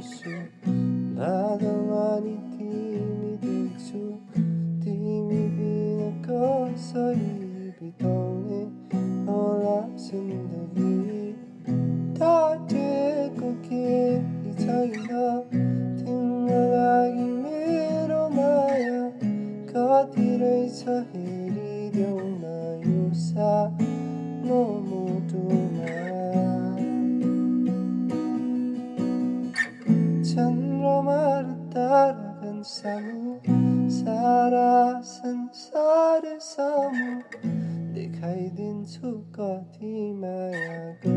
देख्छु बादलमा नि तिमी देख्छु तिमी बिना कसरी बिताउने होला जिन्दगी तातेको केही छैन तिम्रो लागि मेरो माया कति रहेछ हेरिदेऊ न यो सानो मुटुमा चन्द्रमा र तारागण सामु सारा संसार सामु देखाइदिन्छु कति माया